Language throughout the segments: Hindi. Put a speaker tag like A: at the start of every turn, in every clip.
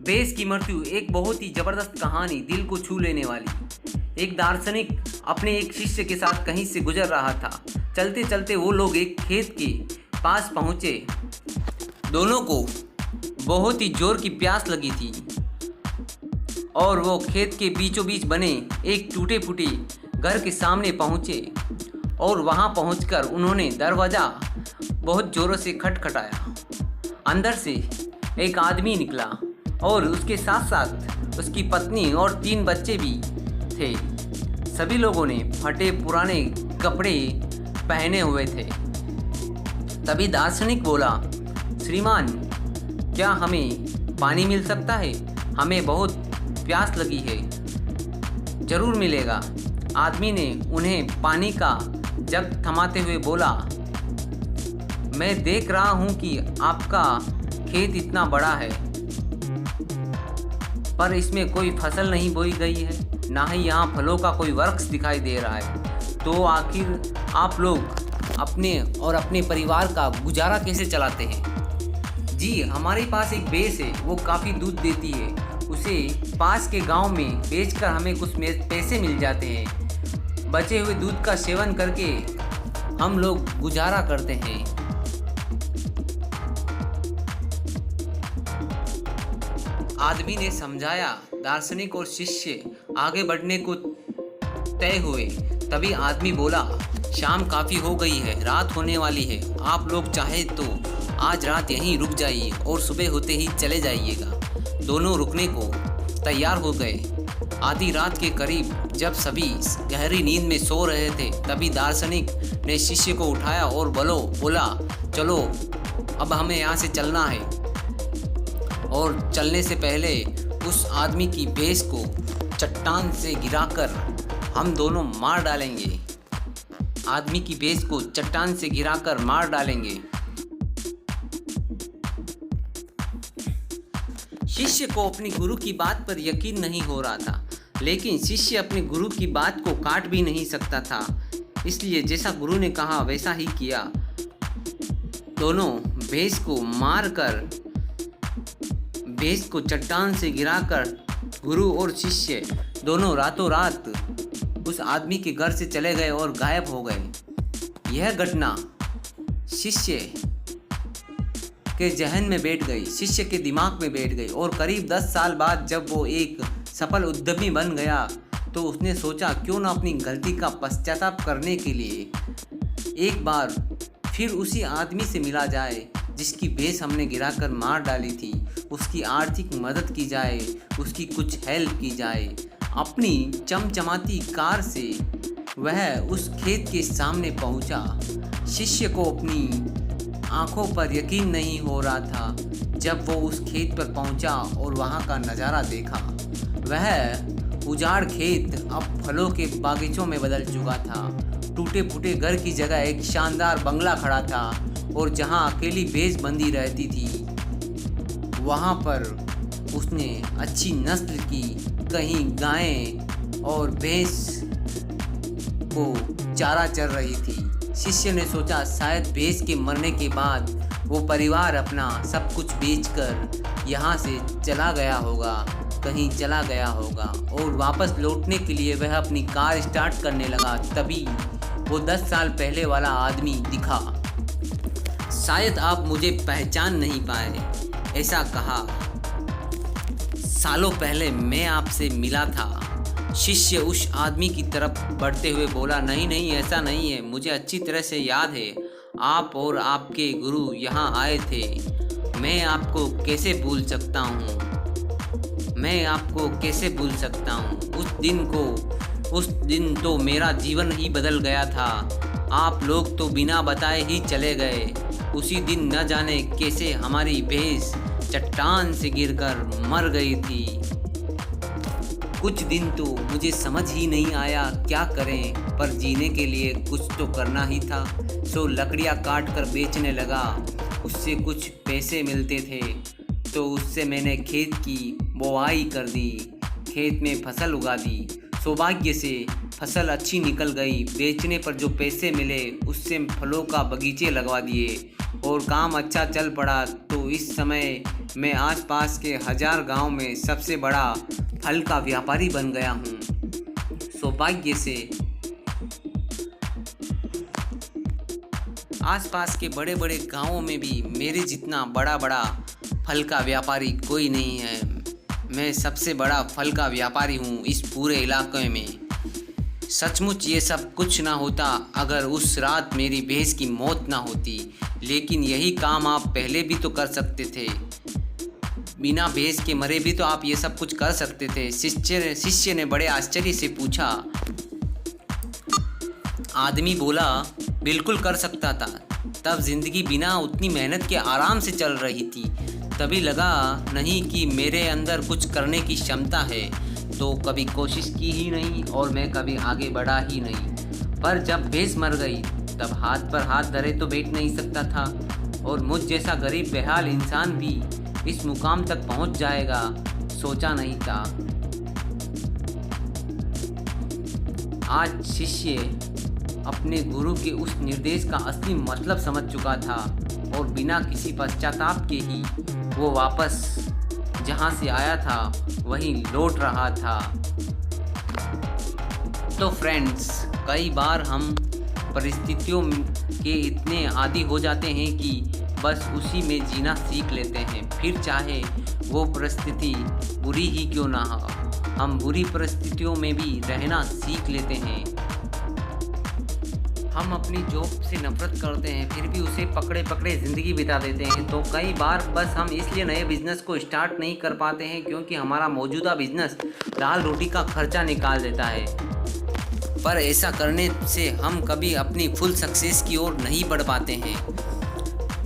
A: बेस की मृत्यु एक बहुत ही जबरदस्त कहानी, दिल को छू लेने वाली। एक दार्शनिक अपने एक शिष्य के साथ कहीं से गुजर रहा था। चलते चलते वो लोग एक खेत के पास पहुंचे। दोनों को बहुत ही जोर की प्यास लगी थी और वो खेत के बीचों बीच बने एक टूटे फूटे घर के सामने पहुंचे और वहां पहुंचकर उन्होंने दरवाज़ा बहुत ज़ोरों से खटखटाया। अंदर से एक आदमी निकला और उसके साथ साथ उसकी पत्नी और 3 बच्चे भी थे। सभी लोगों ने फटे पुराने कपड़े पहने हुए थे। तभी दार्शनिक बोला, श्रीमान, क्या हमें पानी मिल सकता है? हमें बहुत प्यास लगी है। जरूर मिलेगा। आदमी ने उन्हें पानी का जग थमाते हुए बोला, मैं देख रहा हूँ कि आपका खेत इतना बड़ा है, पर इसमें कोई फसल नहीं बोई गई है, ना ही यहाँ फलों का कोई वृक्ष दिखाई दे रहा है। तो आखिर आप लोग अपने और अपने परिवार का गुजारा कैसे चलाते हैं? जी, हमारे पास एक भैंस है, वो काफ़ी दूध देती है। उसे पास के गांव में बेचकर हमें कुछ पैसे मिल जाते हैं। बचे हुए दूध का सेवन करके हम लोग गुजारा करते हैं। आदमी ने समझाया। दार्शनिक और शिष्य आगे बढ़ने को तय हुए। तभी आदमी बोला, शाम काफ़ी हो गई है, रात होने वाली है। आप लोग चाहे तो आज रात यहीं रुक जाइए और सुबह होते ही चले जाइएगा। दोनों रुकने को तैयार हो गए। आधी रात के करीब जब सभी गहरी नींद में सो रहे थे, तभी दार्शनिक ने शिष्य को उठाया और बोला, चलो अब हमें यहाँ से चलना है। और चलने से पहले उस आदमी की भेष को चट्टान से गिराकर हम दोनों मार डालेंगे। आदमी की भेष को चट्टान से गिराकर मार डालेंगे। शिष्य को अपने गुरु की बात पर यकीन नहीं हो रहा था, लेकिन शिष्य अपने गुरु की बात को काट भी नहीं सकता था। इसलिए जैसा गुरु ने कहा वैसा ही किया। दोनों भेष को मारकर भेष को चट्टान से गिराकर गुरु और शिष्य दोनों रातों रात उस आदमी के घर से चले गए और गायब हो गए। यह घटना शिष्य के जहन में बैठ गई, शिष्य के दिमाग में बैठ गई। और करीब 10 साल बाद जब वो एक सफल उद्यमी बन गया, तो उसने सोचा क्यों ना अपनी गलती का पश्चाताप करने के लिए एक बार फिर उसी आदमी से मिला जाए जिसकी भेष हमने गिराकर मार डाली थी। उसकी आर्थिक मदद की जाए, उसकी कुछ हेल्प की जाए। अपनी चमचमाती कार से वह उस खेत के सामने पहुंचा। शिष्य को अपनी आंखों पर यकीन नहीं हो रहा था जब वो उस खेत पर पहुंचा और वहां का नज़ारा देखा। वह उजाड़ खेत अब फलों के बागीचों में बदल चुका था। टूटे फूटे घर की जगह एक शानदार बंगला खड़ा था और जहां अकेली भेष बंधी रहती थी, वहां पर उसने अच्छी नस्ल की कहीं गायें और भैंस को चारा चर रही थी। शिष्य ने सोचा शायद भैंस के मरने के बाद वो परिवार अपना सब कुछ बेचकर यहाँ से चला गया होगा, कहीं चला गया होगा। और वापस लौटने के लिए वह अपनी कार स्टार्ट करने लगा। तभी वो 10 साल पहले वाला आदमी दिखा। शायद आप मुझे पहचान नहीं पाए, ऐसा कहा। सालों पहले मैं आपसे मिला था। शिष्य उस आदमी की तरफ बढ़ते हुए बोला, नहीं, ऐसा नहीं है, मुझे अच्छी तरह से याद है। आप और आपके गुरु यहाँ आए थे। मैं आपको कैसे भूल सकता हूँ? मैं आपको कैसे भूल सकता हूँ? उस दिन तो मेरा जीवन ही बदल गया था। आप लोग तो बिना बताए ही चले गए। उसी दिन न जाने कैसे हमारी भेष चट्टान से गिरकर मर गई थी। कुछ दिन तो मुझे समझ ही नहीं आया क्या करें, पर जीने के लिए कुछ तो करना ही था। सो लकड़ियाँ काट कर बेचने लगा। उससे कुछ पैसे मिलते थे तो उससे मैंने खेत की बोआई कर दी, खेत में फसल उगा दी। सौभाग्य से फसल अच्छी निकल गई। बेचने पर जो पैसे मिले उससे फलों का बगीचे लगवा दिए और काम अच्छा चल पड़ा। तो इस समय मैं आसपास के 1000 गांव में सबसे बड़ा फल का व्यापारी बन गया हूँ। सौभाग्य से आसपास के बड़े बड़े गांवों में भी मेरे जितना बड़ा फल का व्यापारी कोई नहीं है। मैं सबसे बड़ा फल का व्यापारी हूँ इस पूरे इलाके में। सचमुच ये सब कुछ ना होता अगर उस रात मेरी भैंस की मौत ना होती, लेकिन यही काम आप पहले भी तो कर सकते थे। बिना भैंस के मरे भी तो आप ये सब कुछ कर सकते थे। शिष्य ने बड़े आश्चर्य से पूछा। आदमी बोला, बिल्कुल कर सकता था। तब जिंदगी बिना उतनी मेहनत के आराम से चल रही थी। तभी लगा नहीं कि मेरे अंदर कुछ करने की क्षमता है, तो कभी कोशिश की ही नहीं और मैं कभी आगे बढ़ा ही नहीं। पर जब भैंस मर गई तब हाथ पर हाथ धरे तो बैठ नहीं सकता था, और मुझ जैसा गरीब बेहाल इंसान भी इस मुकाम तक पहुंच जाएगा सोचा नहीं था। आज शिष्य अपने गुरु के उस निर्देश का असली मतलब समझ चुका था और बिना किसी पश्चाताप के ही वो वापस जहाँ से आया था वहीं लौट रहा था। तो फ्रेंड्स, कई बार हम परिस्थितियों के इतने आदी हो जाते हैं कि बस उसी में जीना सीख लेते हैं, फिर चाहे वो परिस्थिति बुरी ही क्यों ना हो। हम बुरी परिस्थितियों में भी रहना सीख लेते हैं। हम अपनी जॉब से नफरत करते हैं फिर भी उसे पकड़े पकड़े ज़िंदगी बिता देते हैं। तो कई बार बस हम इसलिए नए बिज़नेस को स्टार्ट नहीं कर पाते हैं क्योंकि हमारा मौजूदा बिज़नेस दाल रोटी का खर्चा निकाल देता है। पर ऐसा करने से हम कभी अपनी फुल सक्सेस की ओर नहीं बढ़ पाते हैं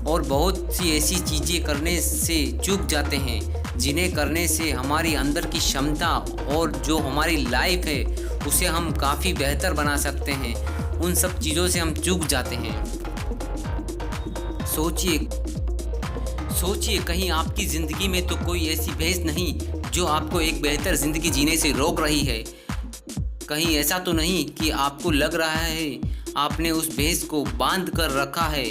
A: और बहुत सी ऐसी चीज़ें करने से चूक जाते हैं जिन्हें करने से हमारी अंदर की क्षमता और जो हमारी लाइफ है उसे हम काफ़ी बेहतर बना सकते हैं। उन सब चीज़ों से हम चूक जाते हैं। सोचिए कहीं आपकी ज़िंदगी में तो कोई ऐसी भैंस नहीं जो आपको एक बेहतर ज़िंदगी जीने से रोक रही है। कहीं ऐसा तो नहीं कि आपको लग रहा है आपने उस भैंस को बांध कर रखा है,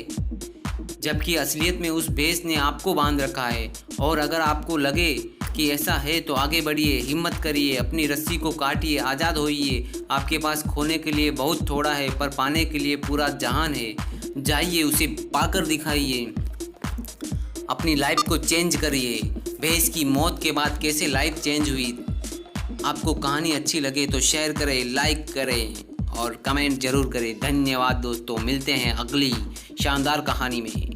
A: जबकि असलियत में उस भैंस ने आपको बांध रखा है। और अगर आपको लगे कि ऐसा है तो आगे बढ़िए, हिम्मत करिए, अपनी रस्सी को काटिए, आज़ाद होइए। आपके पास खोने के लिए बहुत थोड़ा है पर पाने के लिए पूरा जहान है। जाइए, उसे पाकर दिखाइए, अपनी लाइफ को चेंज करिए। भैंस की मौत के बाद कैसे लाइफ चेंज हुई। आपको कहानी अच्छी लगे तो शेयर करें, लाइक करें और कमेंट ज़रूर करें। धन्यवाद दोस्तों, मिलते हैं अगली शानदार कहानी में।